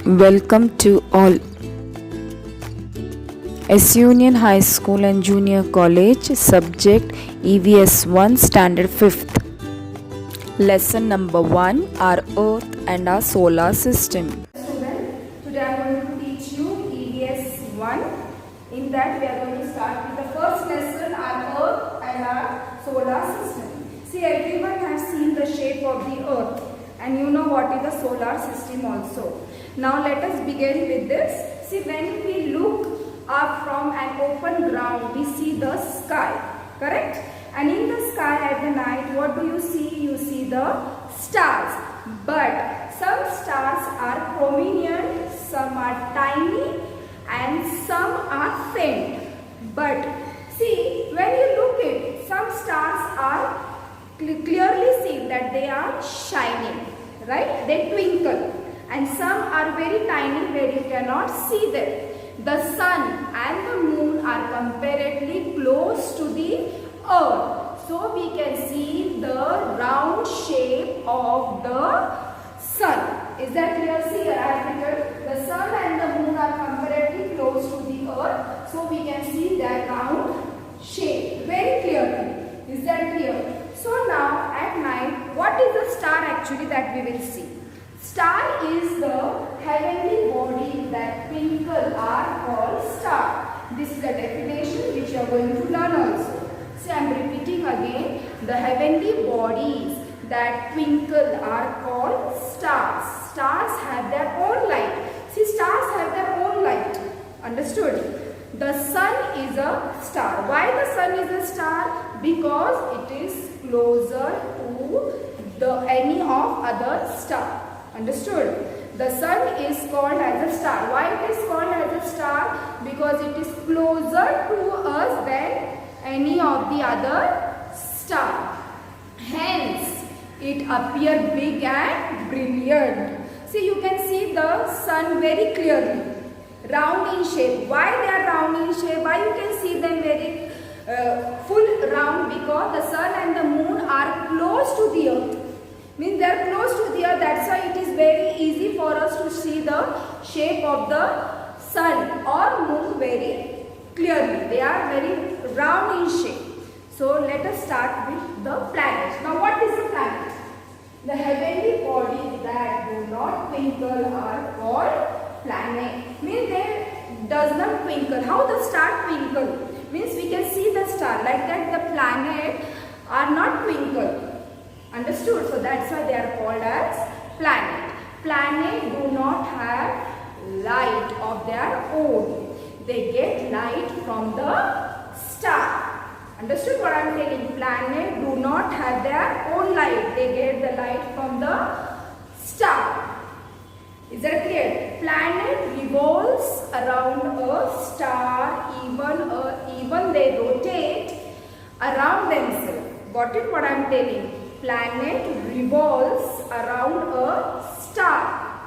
Welcome to all. S Union High School and Junior College, subject EVS 1, Standard 5th. Lesson number 1, our Earth and our solar system. Student, today I am going to teach you EVS 1. In that we are going to start with the first lesson, our Earth and our solar system. See, everyone has seen the shape of the Earth and you know what is the solar system also. Now let us begin with this. See, when we look up from an open ground, we see the sky, correct? And in the sky at the night, what do you see? You see the stars. But some stars are prominent, some are tiny and some are faint. But see, when you look at it, some stars are clearly seen that they are shining, right? They twinkle. And some are very tiny where you cannot see them. The sun and the moon are comparatively close to the earth. So we can see the round shape of the sun. Is that clear? See, I have written the sun and the moon are comparatively close to the earth. So we can see that round shape very clearly. Is that clear? So now at night, what is the star actually that we will see? Star is the heavenly body that twinkle are called star. This is the definition which you are going to learn also. See, I am repeating again. The heavenly bodies that twinkle are called stars. Stars have their own light. See, stars have their own light. Understood? The sun is a star. Why the sun is a star? Because it is closer to any of other star. Understood? The sun is called as a star. Why it is called as a star? Because it is closer to us than any of the other star. Hence, it appears big and brilliant. See, you can see the sun very clearly. Round in shape. Why they are round in shape? Why you can see them very full round? Because the sun and the moon are close to the earth. Means they are close to the earth. That's why it is very easy for us to see the shape of the sun or moon very clearly. They are very round in shape. So let us start with the planets. Now what is the planet? The heavenly bodies that do not twinkle are called planet. Means they does not twinkle. How the star twinkle? Means we can see the star. Like that the planet are not twinkle. Understood? So that's why they are called as planet. Planet do not have light of their own. They get light from the star. Understood what I am telling? Planet do not have their own light. They get the light from the star. Is that clear? Planet revolves around a star, even they rotate around themselves. Got it what I am telling? Planet revolves around a star,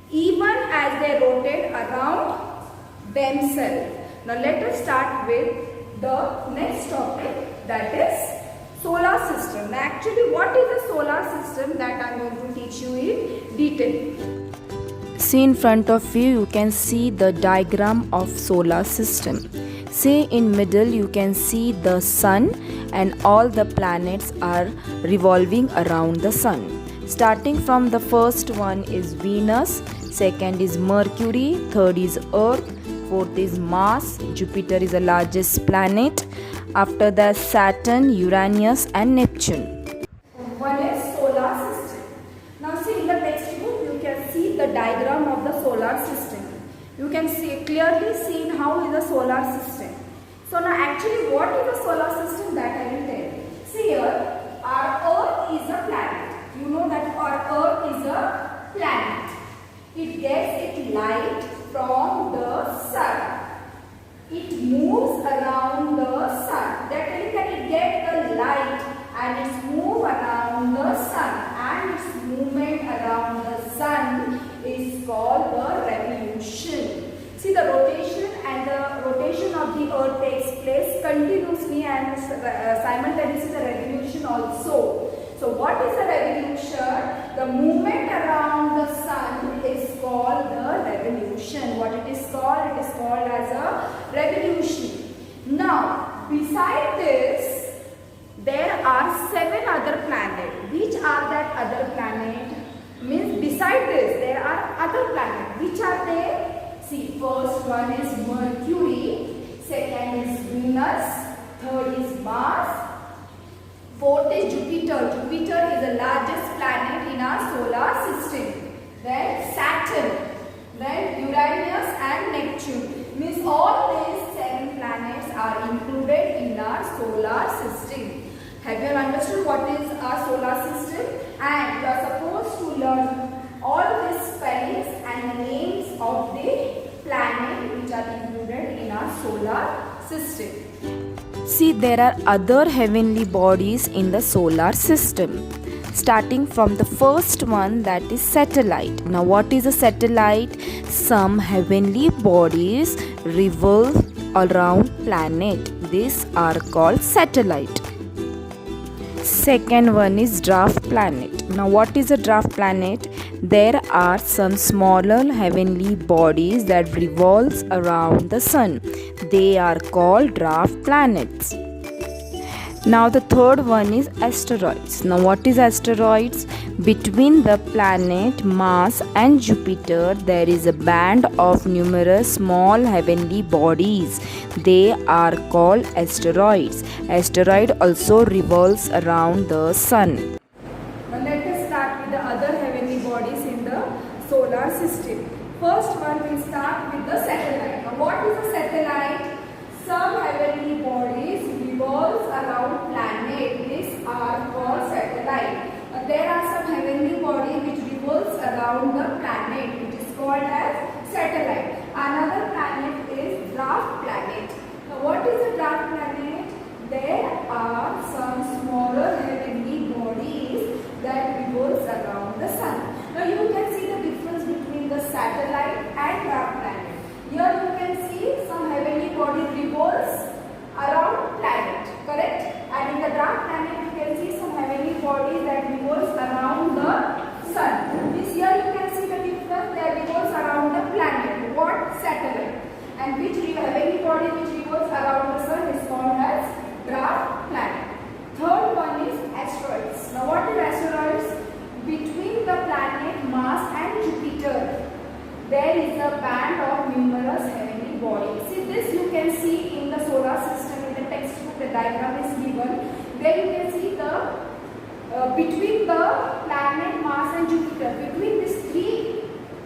even as they rotate around themselves. Now let us start with the next topic, that is solar system. Now actually what is the solar system, that I am going to teach you in detail. See, in front of you, you can see the diagram of solar system. See, in middle you can see the sun and all the planets are revolving around the sun. Starting from the first one is Venus, second is Mercury, third is Earth, fourth is Mars, Jupiter is the largest planet. After that, Saturn, Uranus and Neptune. One is solar system. Now see, in the textbook you can see the diagram of the solar system. You can see clearly seen how is the solar system. So now actually what is the solar system, that I will tell you. See here, our Earth is a planet. You know that our Earth is a planet. It gets its light from the sun. It moves around the sun. That means that it gets the light and it moves around the sun. And its movement around the sun is called the revolution. See, the rotation of the earth takes place continuously and simultaneously the revolution also. So what is the revolution? The movement around the sun is called the beside this, there are other planets. Which are they? See, first one is Mercury, second is Venus, third is Mars, fourth is Jupiter. Jupiter is the largest planet in our solar system. Then Saturn, then Uranus and Neptune. Means all these 7 planets are included in our solar system. Have you understood what is our solar system? And you are supposed to learn all these spellings and the names of the planets which are included in our solar system. See, there are other heavenly bodies in the solar system. Starting from the first one, that is satellite. Now, what is a satellite? Some heavenly bodies revolve around planet. These are called satellite. Second one is dwarf planet. Now, what is a dwarf planet? There are some smaller heavenly bodies that revolves around the sun. They are called dwarf planets. Now the third one is asteroids. Now what is asteroids? Between the planet Mars and Jupiter there is a band of numerous small heavenly bodies. They are called asteroids. Asteroid also revolves around the sun. Now let us start with the other heavenly bodies in the solar system. First one will start with the satellite. Now what is a satellite? Some heavenly bodies revolves around planet. These are called satellite. There are some heavenly body which revolves around the planet, which is called as satellite. Another planet is dwarf planet. Now what is a dwarf planet? There are some smaller heavenly bodies that revolves around the sun. Now you can see the difference between the satellite and dwarf planet. Here you can see some heavenly body revolves around planet, correct? And in the dwarf planet you can see some heavenly body that revolves around the sun. This here you can see the difference, that revolves around the planet. What? Satellite. And which heavenly body which revolves around the sun is called as dwarf planet. Third one is asteroids. Now what is asteroids? Between the planet Mars and Jupiter there is a band of numerous heavenly bodies. See, this you can see in the solar system. In the textbook the diagram is given. There you can see the between the planet Mars and Jupiter, between these three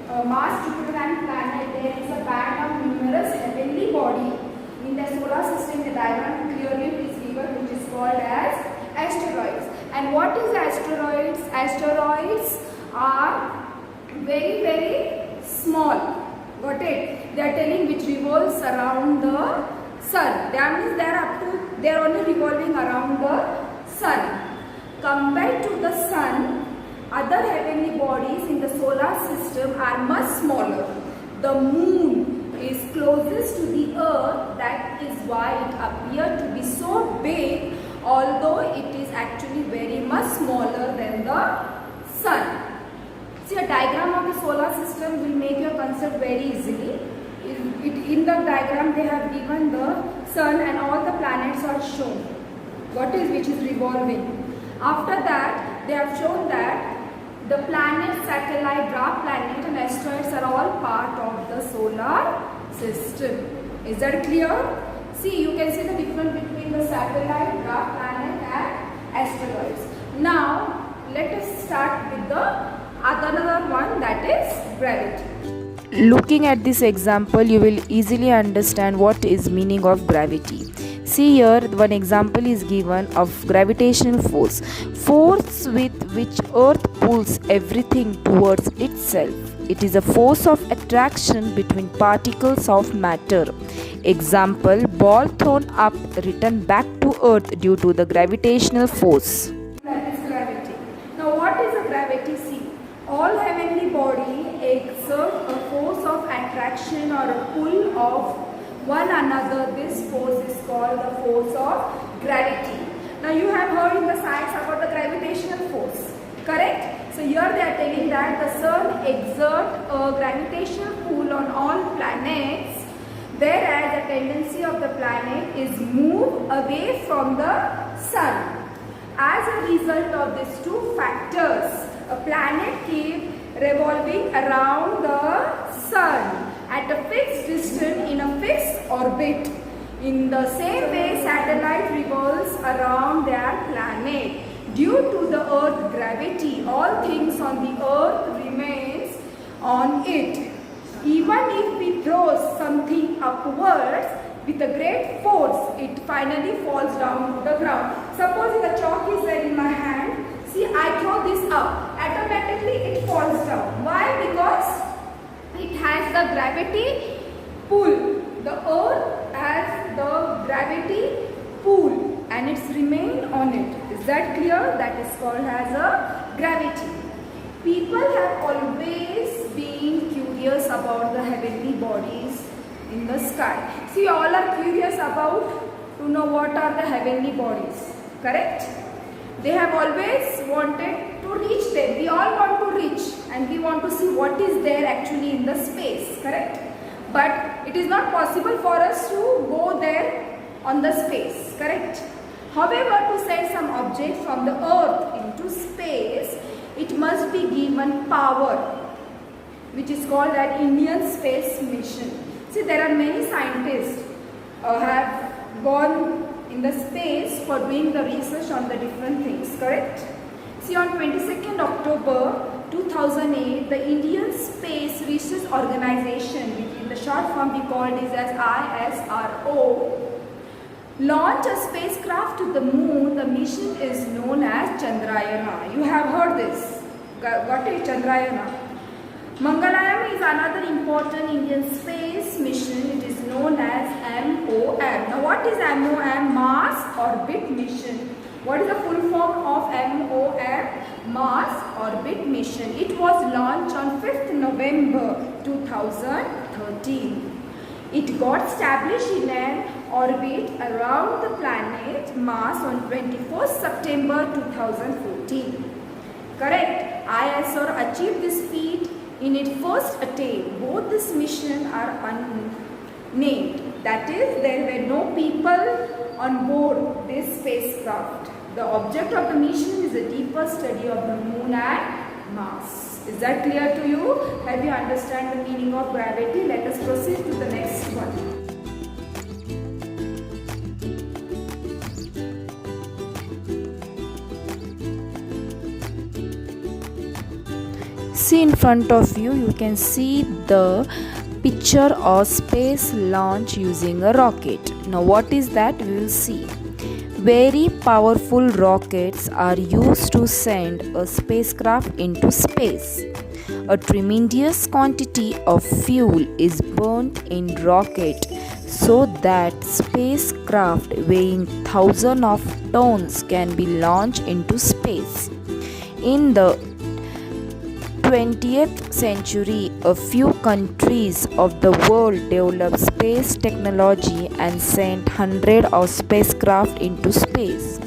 Mars, Jupiter and planet, there is a band of numerous heavenly body. In the solar system the diagram clearly is given, which is called as asteroids. And what is asteroids? Asteroids are very small. Got it? They are telling which revolves around the sun. That means they are only revolving around the sun. Compared to the sun, other heavenly bodies in the solar system are much smaller. The moon is closest to the earth. That is why it appears to be so big, although it is actually very much smaller than the sun. See, a diagram of the solar system will make your concept very easily. In the diagram they have given the sun and all the planets are shown. Which is revolving. After that, they have shown that the planet, satellite, dwarf planet and asteroids are all part of the solar system. Is that clear? See, you can see the difference between the satellite, dwarf planet and asteroids. Now, let us start with the another one, that is gravity. Looking at this example, you will easily understand what is meaning of gravity. See here, one example is given of gravitational force. Force with which Earth pulls everything towards itself. It is a force of attraction between particles of matter. Example, ball thrown up, returned back to Earth due to the gravitational force. That is gravity. Now what is a gravity? See, all heavenly body exert a force of attraction or a pull of one another. This force is called the force of gravity. Now you have heard in the science about the gravitational force, correct? So here they are telling that the sun exerts a gravitational pull on all planets, whereas the tendency of the planet is move away from the sun. As a result of these two factors, a planet keeps revolving around the sun at a fixed distance in a fixed orbit. In the same way, satellite revolves around their planet. Due to the earth gravity, all things on the earth remains on it. Even if we throw something upwards with a great force, it finally falls down to the ground. Suppose the chalk is there in my hand. See, I throw this up. Automatically it falls down. Why? Because it has the gravity pull. The earth has the gravity pull and it's remained on it. Is that clear? That is called as a gravity. People have always been curious about the heavenly bodies in the sky. See, all are curious about to know what are the heavenly bodies. Correct? They have always wanted to reach them. We all want to reach and we want to see what is there actually in the space. Correct? But it is not possible for us to go there on the space. Correct? However, to send some object from the earth into space, it must be given power, which is called an Indian space mission. See, there are many scientists have gone in the space for doing the research on the different things, correct? See, on 22nd October 2008, the Indian Space Research Organization, which in the short form we call it as ISRO, launched a spacecraft to the moon. The mission is known as Chandrayana. You have heard this. Got it? Chandrayana. Mangalayam is another important Indian space mission. It is known as MOM. Now what is MOM? Mars Orbit Mission. What is the full form of MOM? Mars Orbit Mission. It was launched on 5th November 2013. It got established in an orbit around the planet Mars on 21st September 2014. Correct? ISRO achieved this feat in its first attempt. Both this mission are unnamed. That is, there were no people on board this spacecraft. The object of the mission is a deeper study of the moon and Mars. Is that clear to you? Have you understand the meaning of gravity? Let us proceed to the next one. See, in front of you, you can see the picture of space launch using a rocket. Now what is that? We will see. Very powerful rockets are used to send a spacecraft into space. A tremendous quantity of fuel is burnt in rocket so that spacecraft weighing thousands of tons can be launched into space. In the 20th century, a few countries of the world developed space technology and sent hundreds of spacecraft into space.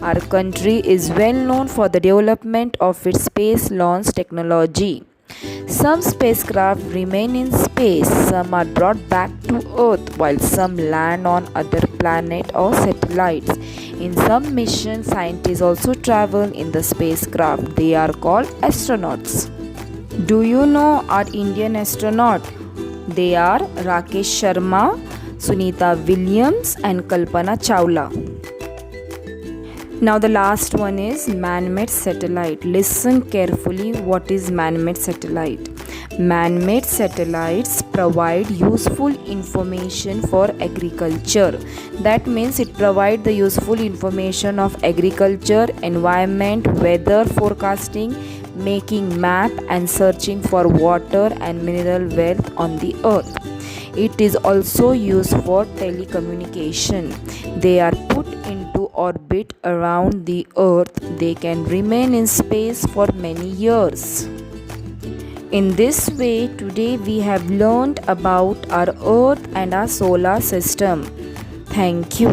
Our country is well known for the development of its space launch technology. Some spacecraft remain in space, some are brought back to Earth, while some land on other planets or satellites. In some missions, scientists also travel in the spacecraft. They are called astronauts. Do you know our Indian astronaut? They are Rakesh Sharma, Sunita Williams and Kalpana Chawla. Now the last one is man-made satellite. Listen carefully, what is man-made satellite? Man-made satellites provide useful information for agriculture. That means it provides the useful information of agriculture, environment, weather forecasting, making map and searching for water and mineral wealth on the earth. It is also used for telecommunication. They are put into orbit around the earth. They can remain in space for many years. In this way, today we have learned about our earth and our solar system. Thank you.